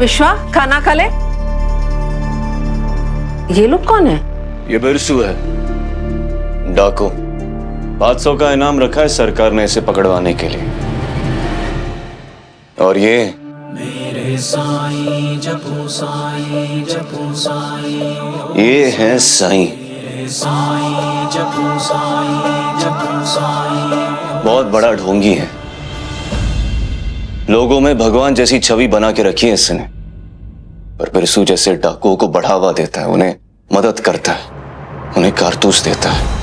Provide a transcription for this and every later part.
विश्वा, खाना खा ले। ये लोग कौन है? ये बिरसू है, डाकू। 500 का इनाम रखा है सरकार ने इसे पकड़वाने के लिए। और ये मेरे साईं जपू साईं जपू साईं, ये है साईं। मेरे साईं जपू साईं जपू साईं। बहुत बड़ा ढोंगी है, लोगों में भगवान जैसी छवि बना के रखी है इसने। पर बिरसू जैसे डाकुओं को बढ़ावा देता है, उन्हें मदद करता है, उन्हें कारतूस देता है।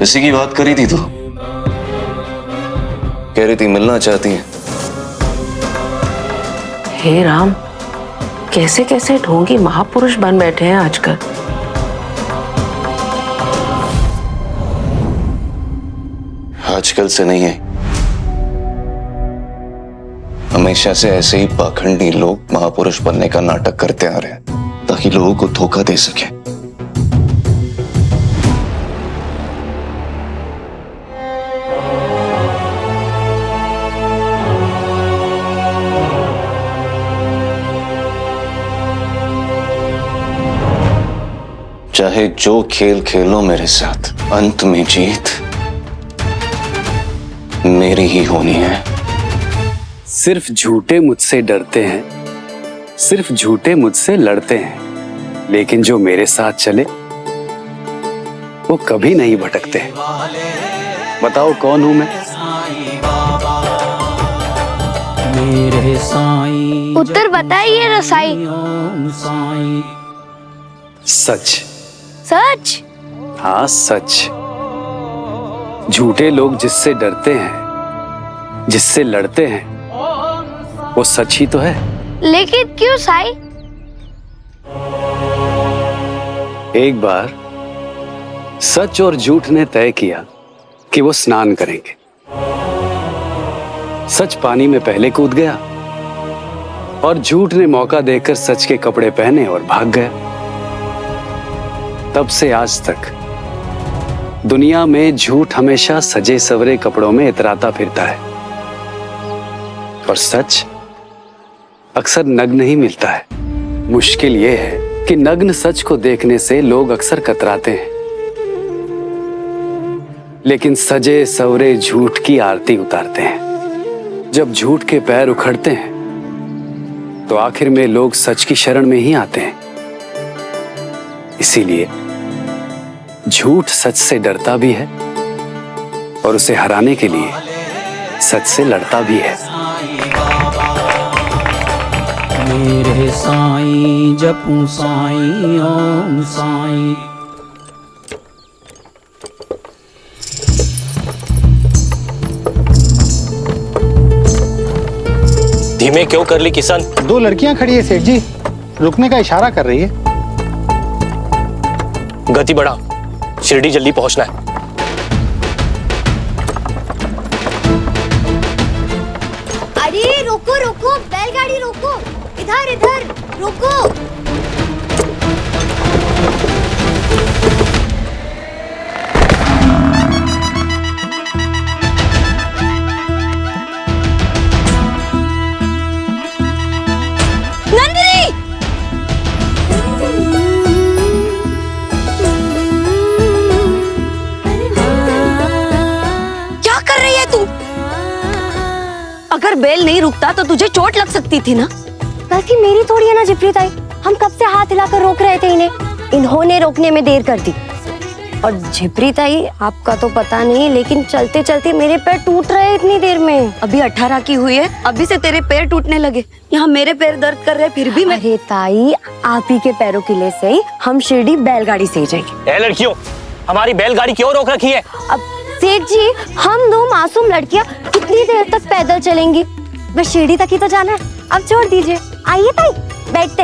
इसी की बात करी थी तू, कह रही थी मिलना चाहती है। हे राम, कैसे कैसे ढोंगी महापुरुष बन बैठे हैं आजकल। आजकल से नहीं है, हमेशा से ऐसे ही पाखंडी लोग महापुरुष बनने का नाटक करते आ रहे हैं ताकि लोगों को धोखा दे सके। चाहे जो खेल खेलो मेरे साथ, अंत में जीत मेरी ही होनी है। सिर्फ झूठे मुझसे डरते हैं, सिर्फ झूठे मुझसे लड़ते हैं, लेकिन जो मेरे साथ चले वो कभी नहीं भटकते। बताओ कौन हूं मैं? मेरे साईं उत्तर बताइए रसाई। साईं। सच। सच? हाँ सच। झूठे लोग जिससे डरते हैं, जिससे लड़ते हैं, वो सच ही तो है। लेकिन क्यों साई? एक बार सच और झूठ ने तय किया कि वो स्नान करेंगे। सच पानी में पहले कूद गया और झूठ ने मौका देकर सच के कपड़े पहने और भाग गया। तब से आज तक दुनिया में झूठ हमेशा सजे सवरे कपड़ों में इतराता फिरता है और सच अक्सर नग्न ही मिलता है। मुश्किल यह है कि नग्न सच को देखने से लोग अक्सर कतराते हैं, लेकिन सजे सवरे झूठ की आरती उतारते हैं। जब झूठ के पैर उखड़ते हैं तो आखिर में लोग सच की शरण में ही आते हैं। इसीलिए झूठ सच से डरता भी है और उसे हराने के लिए सच से लड़ता भी है। मेरे साईं जपू साईं ओम साईं। धीमे क्यों कर ली किसान? 2 लड़कियां खड़ी है सेठ जी, रुकने का इशारा कर रही है। गति बढ़ा, शिरडी जल्दी पहुंचना है। अरे रोको रोको, बैलगाड़ी रोको, इधर इधर रोको। नंदिनी! क्या कर रही है तू? अगर बैल नहीं रुकता तो तुझे चोट लग सकती थी ना। गलती मेरी थोड़ी है ना जिप्री ताई, हम कब से हाथ हिलाकर रोक रहे थे इन्हें, इन्होंने रोकने में देर कर दी। और झिपरी ताई आपका तो पता नहीं, लेकिन चलते चलते मेरे पैर टूट रहे हैं इतनी देर में। अभी 18 की हुई है, अभी से तेरे पैर टूटने लगे। यहाँ मेरे पैर दर्द कर रहे फिर भी मैं। अरे ताई, आप ही के पैरों के लिए से ही हम शिरडी बैलगाड़ी से जाएंगे। ए लड़कियों, हमारी बैलगाड़ी क्यों रोक रखी है? अब सेठ जी, हम 2 मासूम लड़कियाँ कितनी देर तक पैदल चलेंगी? बस शिरडी तक ही तो जाना है, अब छोड़ दीजिए। आइए ताई, बैठते।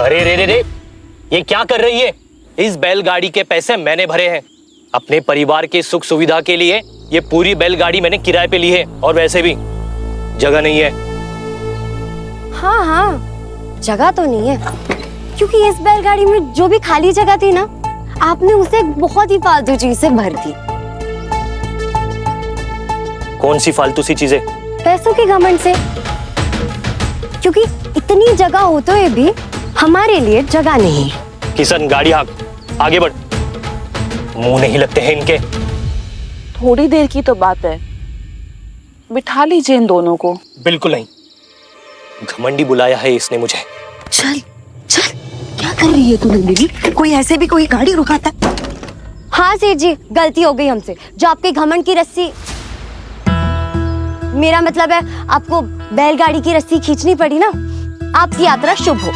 अरे रे रे रे, ये क्या कर रही है? इस बैलगाड़ी के पैसे मैंने भरे हैं। अपने परिवार के सुख सुविधा के लिए ये पूरी बैलगाड़ी मैंने किराए पे ली है, और वैसे भी जगह नहीं है। हाँ हाँ, जगह तो नहीं है, क्योंकि इस बैलगाड़ी में जो भी खाली जगह थी ना, आपने उसे एक बहुत ही फालतू चीज से भर दी। कौन सी फालतू सी चीजें? पैसों के घमंड से, क्योंकि इतनी जगह होते हुए भी हमारे लिए जगह नहीं है। किशन गाड़ी हाँक, आगे बढ़। मुंह नहीं लगते हैं इनके। थोड़ी देर की तो बात है, बिठा लीजिए इन दोनों को। बिल्कुल नहीं, घमंडी बुलाया है इसने मुझे। चल चल, क्या कर रही है तू नंदिनी? कोई ऐसे भी कोई गाड़ी रुकाता है? हाँ सेठ जी, गलती हो गई हमसे। जो आपके घमंड की रस्सी, मेरा मतलब है आपको बैलगाड़ी की रस्सी खींचनी पड़ी ना। आपकी यात्रा शुभ हो।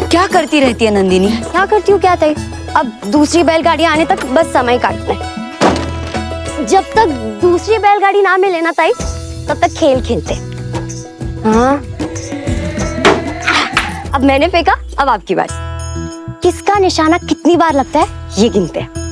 क्या करती रहती है नंदिनी? क्या करती हूँ क्या तय? अब दूसरी बैलगाड़ी आने तक बस समय काटना है। जब तक दूसरी बैलगाड़ी ना मिले ना ताई, तब तक खेल खेलते। हाँ, अब मैंने फेंका, अब आपकी बारी। किसका निशाना कितनी बार लगता है ये गिनते हैं।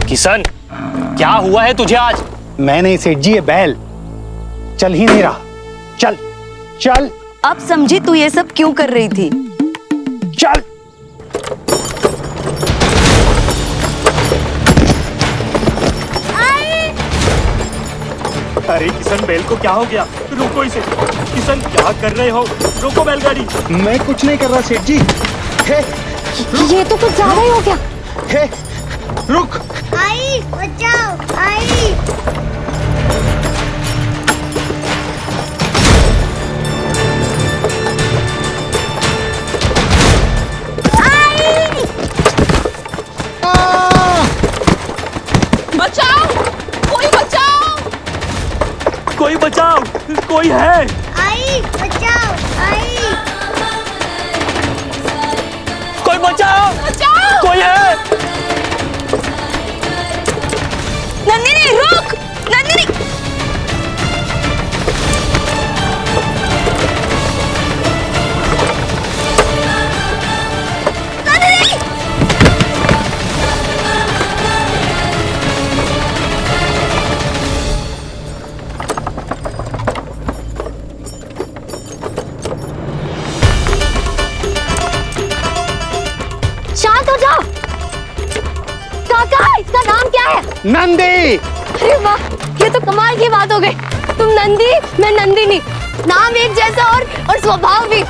किशन, क्या हुआ है तुझे आज? मैं नहीं सेठ जी, ये बैल चल ही नहीं रहा। चल चल अब समझी तू ये सब क्यों कर रही थी? चल। अरे किशन, बैल को क्या हो गया? रोको इसे। किशन, क्या कर रहे हो? रोको बैलगाड़ी। मैं कुछ नहीं कर रहा सेठ जी। हे, ये तो कुछ ज्यादा ही हो गया। हे, रुक। आई बचाओ, आई। बचाओ, कोई बचाओ। कोई बचाओ, कोई है? आई बचाओ, आई। कोई बचाओ, बचाओ। कोई है? नंदिनी रुक, नंदिनी। शांत हो जाओ। काका, इसका नाम क्या है? नंदी। अरे वाह, ये तो कमाल की बात हो गई। तुम नंदी, मैं नंदिनी। नाम एक जैसा और स्वभाव भी।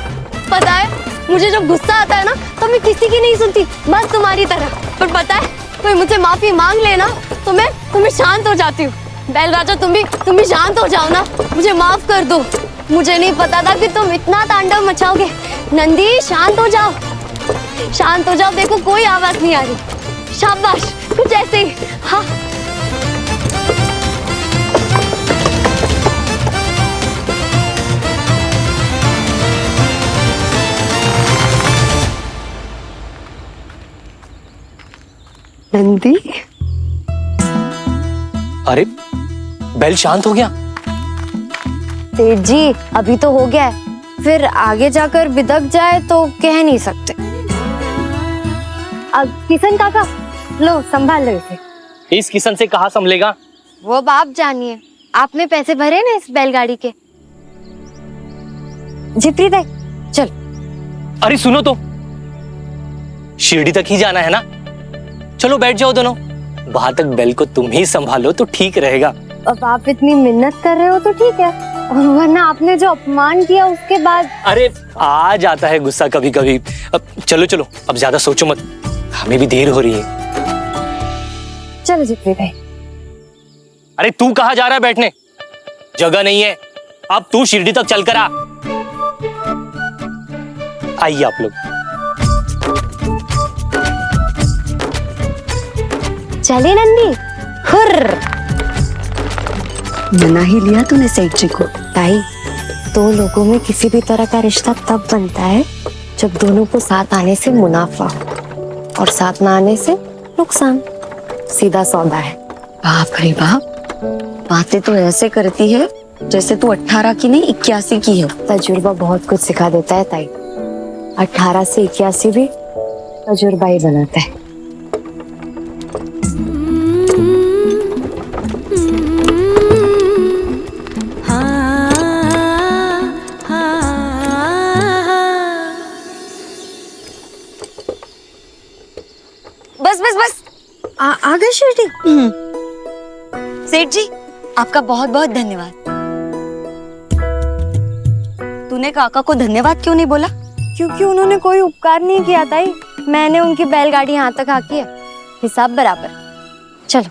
पता है, मुझे जब गुस्सा आता है ना, तो मैं किसी की नहीं सुनती, बस तुम्हारी तरह। पर पता है, कोई मुझसे माफी मांग लेना तो मैं शांत हो जाती हूँ। बैल राजा, तुम भी शांत हो जाओ ना, मुझे माफ कर दो। मुझे नहीं पता था कि तुम इतना तांडव मचाओगे। नंदी, शांत हो जाओ, शांत हो जाओ। देखो, कोई आवाज नहीं आ रही। शाबाश, कुछ ऐसे ही। हाँ, नंदी, अरे, बैल शांत हो गया? सेठ जी, अभी तो हो गया है, फिर आगे जाकर बिदक जाए तो कह नहीं सकते। अब किशन काका, लो संभाल लो इसे। इस किशन से कहाँ संभलेगा? वो अब आप जानिए। आपने पैसे भरे ना इस बैलगाड़ी के। जिप्री दे, चल। अरे सुनो तो, शिरडी तक ही जाना है ना? चलो बैठ जाओ दोनों, वहां तक बैल को तुम ही संभालो तो ठीक रहेगा। अब आप इतनी मिन्नत कर रहे हो तो ठीक है, वरना आपने जो अपमान किया उसके बाद। अरे आ जाता है गुस्सा कभी कभी। अब चलो चलो, अब ज्यादा सोचो मत, हमें भी देर हो रही है। चलो जिप्री भाई। अरे तू कहाँ जा रहा है बैठने? जगह नहीं है। अब तू शिरडी तक चल कर आ। आइए आप लोग। चले नंदी, हुर्र। मना ही लिया तूने सेठ जी को। ताई, दो लोगों में किसी भी तरह का रिश्ता तब बनता है जब दोनों को साथ आने से मुनाफा और साथ ना आने से नुकसान। सीधा सौदा है। बाप रे बाप, बातें तो ऐसे करती है जैसे तू 18 की नहीं 81 की है। तजुर्बा बहुत कुछ सिखा देता है ताई। 18 से 81 भी तजुर्बा ही बनाता है। है शिरडी? सेठ जी, आपका बहुत बहुत धन्यवाद। तूने काका को धन्यवाद क्यों नहीं बोला? क्योंकि उन्होंने कोई उपकार नहीं किया ताई। मैंने उनकी बैलगाड़ी यहाँ तक आकी है, हिसाब बराबर। चलो।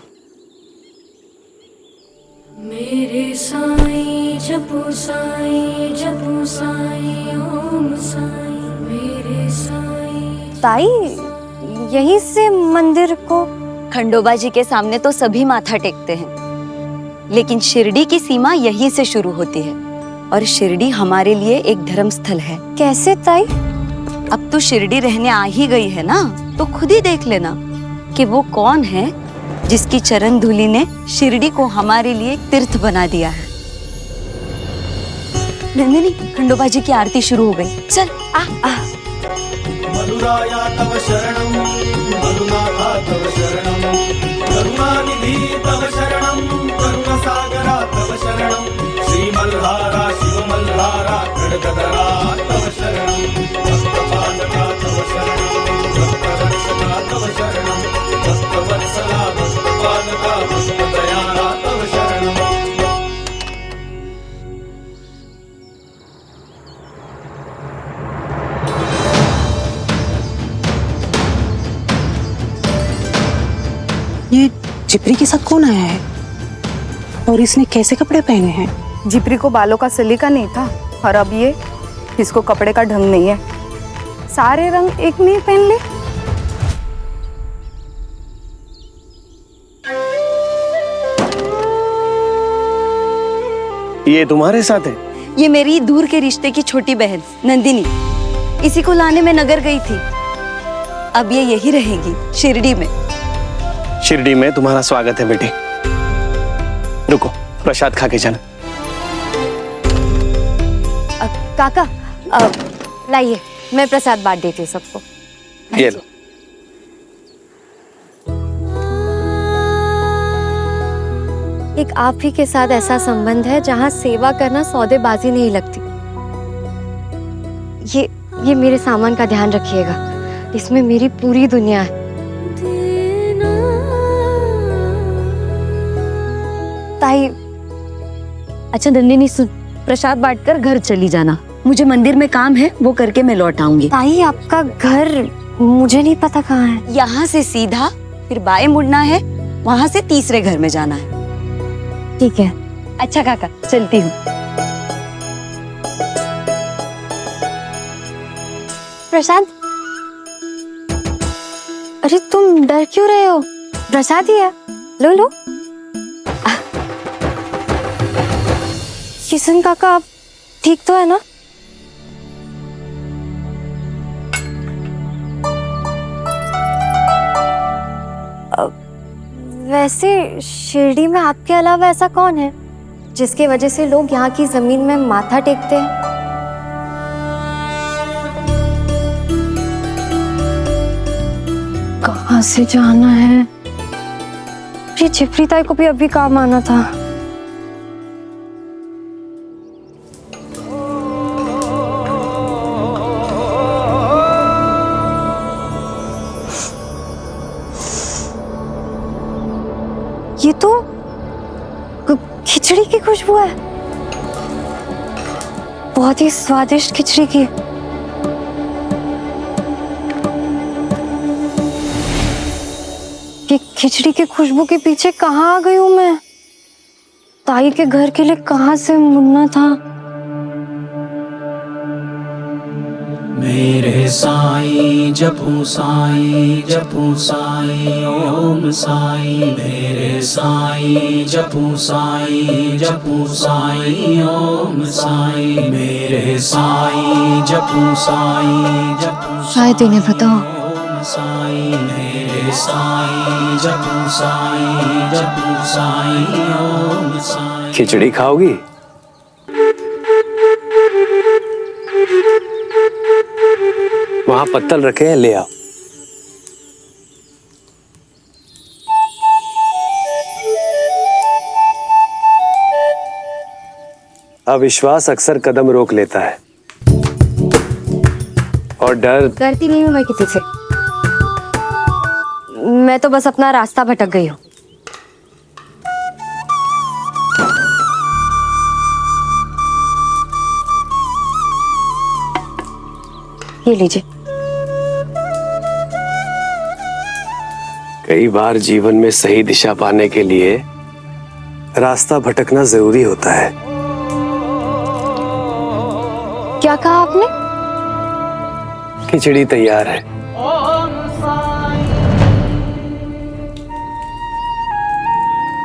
मेरे साईं जपो साईं जपो साईं ओम साईं मेरे साईं। ताई, यहीं से मंदिर को? खंडोबा जी के सामने तो सभी माथा टेकते हैं, लेकिन शिरडी की सीमा यहीं से शुरू होती है और शिरडी हमारे लिए एक धर्म स्थल है। कैसे ताई? अब तू शिरडी रहने आ ही गई है ना, तो खुद ही देख लेना कि वो कौन है जिसकी चरण धूलि ने शिरडी को हमारे लिए एक तीर्थ बना दिया है। नंदिनी, खंडोबा जी की आरती शुरू हो गई, चल आ। मधुराया तव शरणं मधुनाथा तव शरणं करुणानिधि तव शरणं करुणसागरा तव शरणं श्रीमल्हारा शिवमल्हारा खड्गधरा तव शरणं भक्तपालका तव शरणं भक्तरक्षका तव शरणं भक्तवत्सला भक्तपालका भक्तदयाला तव शरणं। ये जिपरी के साथ कौन आया है और इसने कैसे कपड़े पहने हैं? जिपरी को बालों का सलीका नहीं था और अब ये इसको कपड़े का ढंग नहीं है, सारे रंग एक में पहन ले। ये तुम्हारे साथ है? ये मेरी दूर के रिश्ते की छोटी बहन नंदिनी, इसी को लाने में नगर गई थी। अब ये यही रहेगी शिरडी में। शिरडी में तुम्हारा स्वागत है बेटी। रुको, प्रसाद खा के जाना। काका, लाइए, मैं प्रसाद बांट देती हूँ सबको। ये लो। एक आप ही के साथ ऐसा संबंध है जहाँ सेवा करना सौदेबाजी नहीं लगती। ये मेरे सामान का ध्यान रखिएगा, इसमें मेरी पूरी दुनिया है। ताई, अच्छा नंदिनी सुन, प्रसाद बांटकर घर चली जाना, मुझे मंदिर में काम है, वो करके मैं लौट आऊंगी। ताई, आपका घर मुझे नहीं पता कहाँ है। यहाँ से सीधा फिर बाएं मुड़ना है, वहाँ से तीसरे घर में जाना है। ठीक है। अच्छा काका, चलती हूँ। प्रसाद, अरे तुम डर क्यों रहे हो? प्रसाद ही है, लो लो। किशन काका, आप ठीक तो है ना? वैसे शिरडी में आपके अलावा ऐसा कौन है जिसकी वजह से लोग यहाँ की जमीन में माथा टेकते हैं? कहाँ से जाना है? ये जिपरी ताई को भी अभी काम आना था। ये तो खिचड़ी की खुशबू है, बहुत ही स्वादिष्ट खिचड़ी की। ये खिचड़ी की खुशबू के पीछे कहाँ आ गई हूँ मैं? ताई के घर के लिए कहाँ से मुड़ना था? मेरे साईं जपू साईं ओम साईं मेरे साईं जपू साईं ओम साईं मेरे साईं जपू साईं शायद इन्हें पता हो। ओम साईं मेरे साईं जपू साईं ओम साईं। खिचड़ी खाओगी? वहां पत्तल रखे हैं, ले आओ। अविश्वास अक्सर कदम रोक लेता है और डर करती नहीं हूँ मैं किसी से। मैं तो बस अपना रास्ता भटक गई हूँ। ये लीजिए। कई बार जीवन में सही दिशा पाने के लिए रास्ता भटकना जरूरी होता है। क्या कहा आपने? खिचड़ी तैयार है।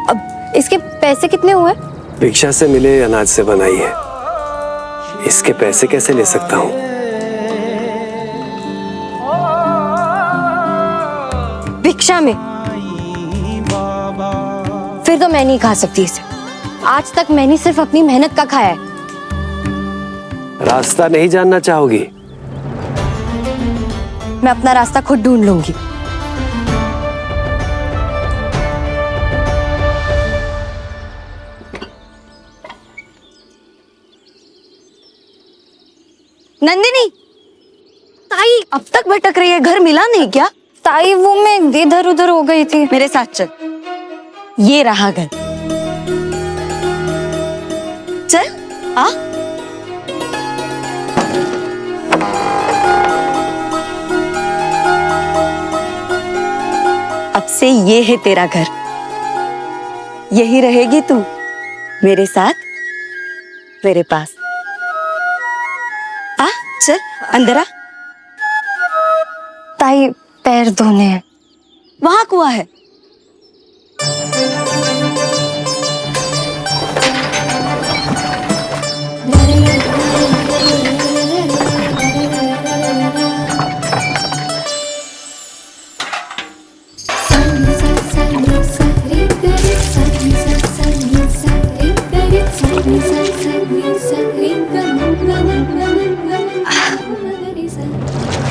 अब इसके पैसे कितने हुए? भिक्षा से मिले अनाज से बनाई है। इसके पैसे कैसे ले सकता हूँ? भिक्षा में? फिर तो मैं नहीं खा सकती इसे। आज तक मैंने सिर्फ अपनी मेहनत का खाया है। रास्ता नहीं जानना चाहोगी? मैं अपना रास्ता खुद ढूंढ लूंगी। नंदिनी, ताई अब तक भटक रही है, घर मिला नहीं क्या? ताई वो मैं इधर उधर हो गई थी। मेरे साथ चल, ये रहा घर। चल आ। अब से ये है तेरा घर, यही रहेगी तू मेरे साथ, मेरे पास। आ चल अंदर आ। ताई पैर धोने हैं। वहां कुआं है।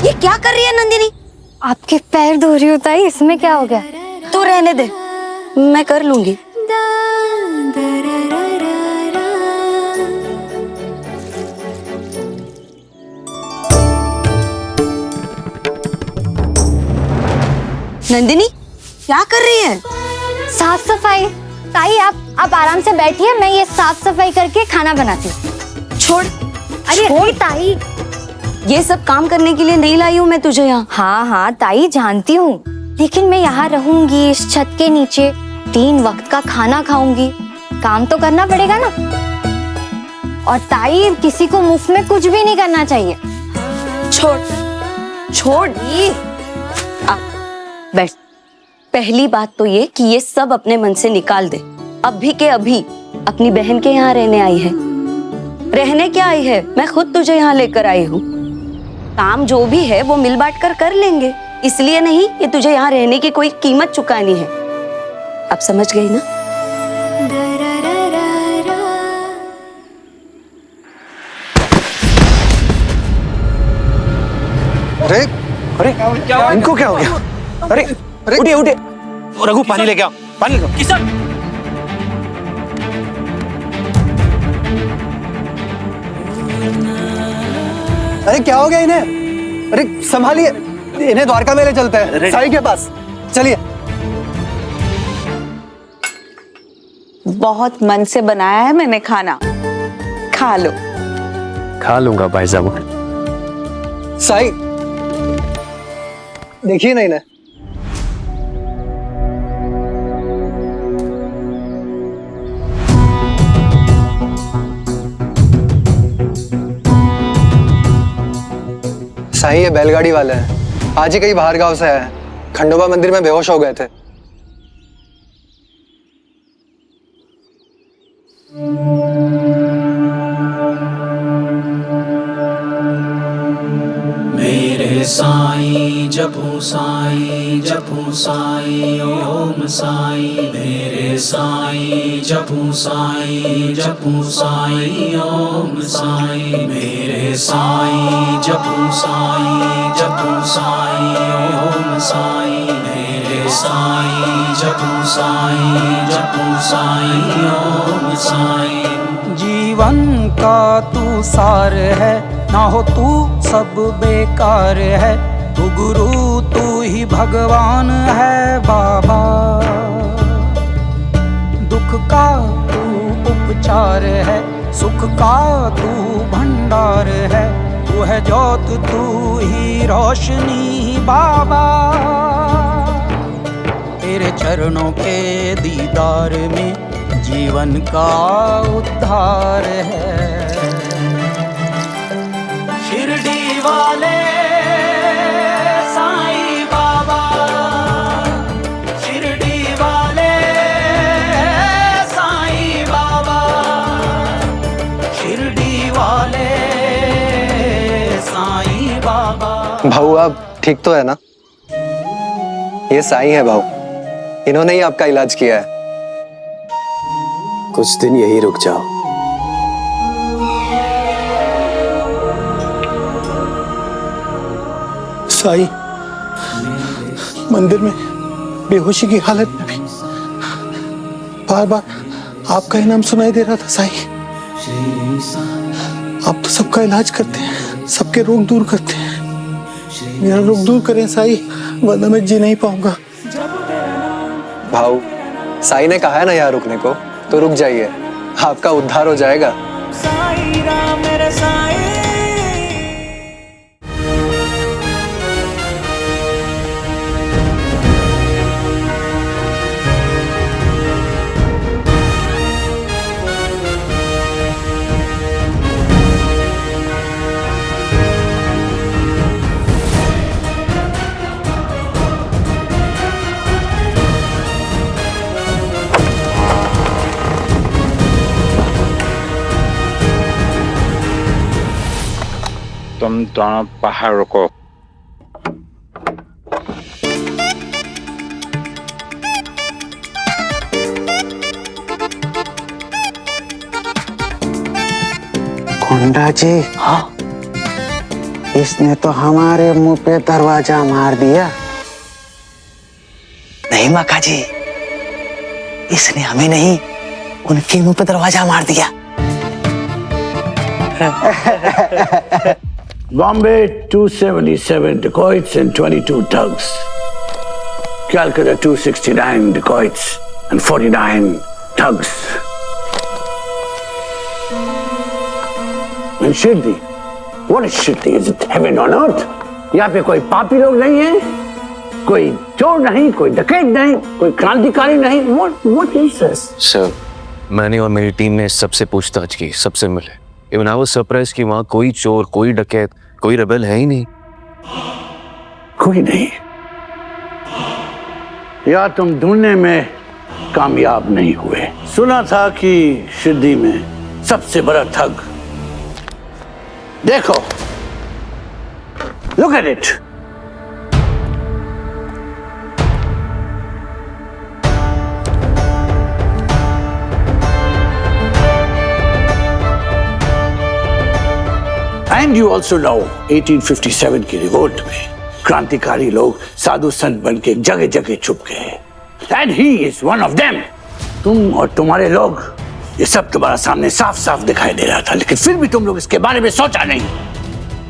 ये क्या कर रही है नंदिनी? आपके पैर धो रही हो ताई, इसमें क्या हो गया? तू रहने दे, मैं कर लूंगी। नंदिनी क्या कर रही है? साफ सफाई। ताई आप आराम से बैठिए, मैं ये साफ सफाई करके खाना बनाती हूँ। छोड़। अरे छोड़। ताई, ये सब काम करने के लिए नहीं लाई हूँ मैं तुझे यहाँ। हाँ हाँ ताई जानती हूँ, लेकिन मैं यहाँ रहूंगी इस छत के नीचे, 3 वक्त का खाना खाऊंगी, काम तो करना पड़ेगा ना। और ताई किसी को मुफ्त में कुछ भी नहीं करना चाहिए। छोड़ छोड़। बैठ। पहली बात तो ये कि ये सब अपने मन से निकाल दे। अभी के अभी अपनी बहन के यहाँ रहने आई है। रहने क्या आई है, मैं खुद तुझे यहाँ लेकर आई हूँ। काम जो भी है वो मिल बांट कर लेंगे, इसलिए नहीं कि तुझे यहाँ रहने की कोई कीमत चुकानी है। अब समझ गई ना? अरे अरे इनको क्या हो गया? अरे अरे उठिए उठिए, रघु पानी लेके आओ, पानी लेके आओ। किशन, अरे क्या हो गया इन्हें? अरे संभालिए, इन्हें द्वारका मेले चलते हैं, साई के पास। चलिए। बहुत मन से बनाया है मैंने खाना, खा लो। खा लूंगा भाई साहब। साई देखिए ना इन्हें। साई ये बैलगाड़ी वाले हैं, आज ही कहीं बाहर गांव से आए हैं, खंडोबा मंदिर में बेहोश हो गए थे। मेरे साईं जपू साईं जपू साईं ओम साईं। मेरे साईं जपू साईं जपू साईं ओम साईं। मेरे साईं जपू साईं जपू साईं ओम साईं। मेरे साईं जपू साईं जपू साईं ओम साईं। जीवन का तू सार है, ना हो तू सब बेकार है। तू गुरु तू ही भगवान है बाबा, दुख का तू उपचार है, सुख का तू भंडार है, तू है ज्योत तू ही रोशनी बाबा, तेरे चरणों के दीदार में जीवन का उद्धार है। शिरडी वाले साईं बाबा, शिरडी वाले साईं बाबा, शिरडी वाले साईं बाबा। भाऊ आप ठीक तो है ना? ये साईं है भाऊ, इन्होंने ही आपका इलाज किया है। कुछ दिन यही रुक जाओ। साईं मंदिर में बेहोशी की हालत में भी बार बार आपका ही नाम सुनाई दे रहा था। साईं आप तो सबका इलाज करते हैं, सबके रोग दूर करते हैं, मेरा रोग दूर करें साईं, वरना मैं जी नहीं पाऊंगा। भाऊ साईं ने कहा है ना यहाँ रुकने को, तो रुक जाइए, आपका उद्धार हो जाएगा। साईं राम मेरे साईं। तुम दोनों बाहर रुको। गुंडा जी, हाँ इसने तो हमारे मुंह पे दरवाजा मार दिया। नहीं मक्का जी, इसने हमें नहीं उनके मुंह पे दरवाजा मार दिया। Bombay 277 dacoits and 22 thugs. Calcutta 269 dacoits and 49 thugs. And Shirdi, what is Shirdi? Is it heaven on earth? यहाँ पे कोई पापी लोग नहीं है, कोई चोर नहीं, कोई डकैत नहीं, कोई क्रांतिकारी नहीं। What is this? सर, मैंने और मेरी टीम ने सबसे पूछताछ की, सबसे मिले। Even I was surprised कि वहाँ कोई चोर, कोई डकैत, कोई रेबेल है ही नहीं। कोई नहीं। या तुम ढूंढने में कामयाब नहीं हुए। सुना था कि शिरडी में सबसे बड़ा ठग। देखो, look at it. And you also know 1857 की रिवोल्ट में क्रांतिकारी लोग साधु संत बन के जगह जगह छुप गए। And he is one of them. तुम और तुम्हारे लोग, ये सब तुम्हारा सामने साफ साफ दिखाई दे रहा था, लेकिन फिर भी तुम लोग इसके बारे में सोचा नहीं।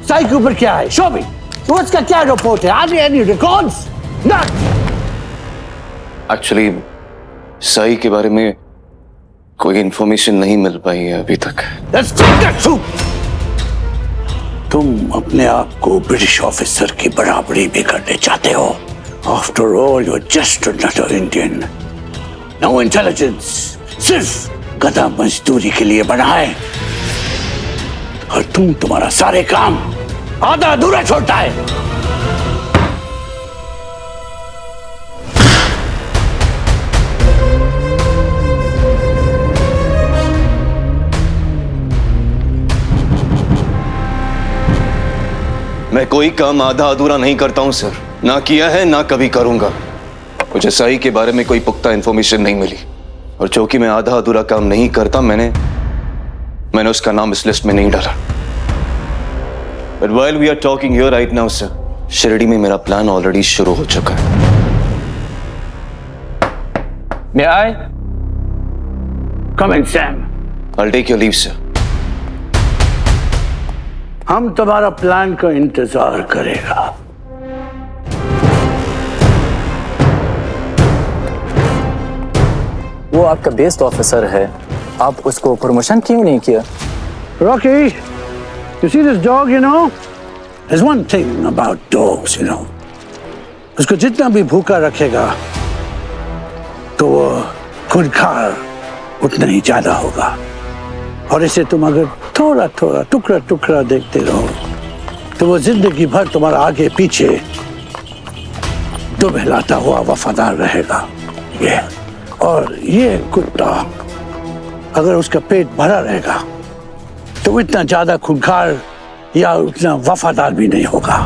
साई के ऊपर क्या है? शो मी। उसका क्या रिपोर्ट है? Are there any records? None. Actually Sai के बारे में कोई इंफॉर्मेशन नहीं मिल पाई है अभी तक। Let's take that soup. तुम अपने आप को ब्रिटिश ऑफिसर की बराबरी भी करने चाहते हो। After all, you're just another Indian. No intelligence, सिर्फ गधा मजदूरी के लिए बना है। और तुम्हारा सारे काम आधा अधूरा छोड़ता है। मैं कोई काम आधा अधूरा नहीं करता हूं सर, ना किया है ना कभी करूंगा। मुझे साई के बारे में कोई पुख्ता इंफॉर्मेशन नहीं मिली, और चूंकि मैं आधा अधूरा काम नहीं करता, मैंने उसका नाम इस लिस्ट में नहीं डाला। But while we are talking here right now, sir, Shirdi में मेरा प्लान ऑलरेडी शुरू हो चुका है। May I? Come in, Sam. I'll take your leave, sir. हम तुम्हारा प्लान का इंतजार करेगा। वो आपका बेस्ट ऑफिसर है, आप उसको प्रमोशन क्यों नहीं किया? Rocky, you see this dog, you know? There's one thing about dogs, you know. उसको जितना भी भूखा रखेगा तो वो खूंखार उतना ही ज्यादा होगा। और इसे तुम अगर थोड़ा थोड़ा टुकड़ा टुकड़ा देखते रहो तो वो जिंदगी भर तुम्हारा आगे पीछे दुबहलाता हुआ वफादार रहेगा। ये और ये कुत्ता अगर उसका पेट भरा रहेगा तो वो इतना ज्यादा खूंखार या उतना वफादार भी नहीं होगा।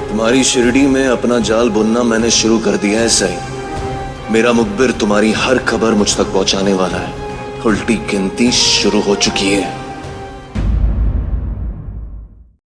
तुम्हारी शिरडी में अपना जाल बुनना मैंने शुरू कर दिया है सही। मेरा मुखबिर तुम्हारी हर खबर मुझ तक पहुंचाने वाला है। उल्टी गिनती शुरू हो चुकी है।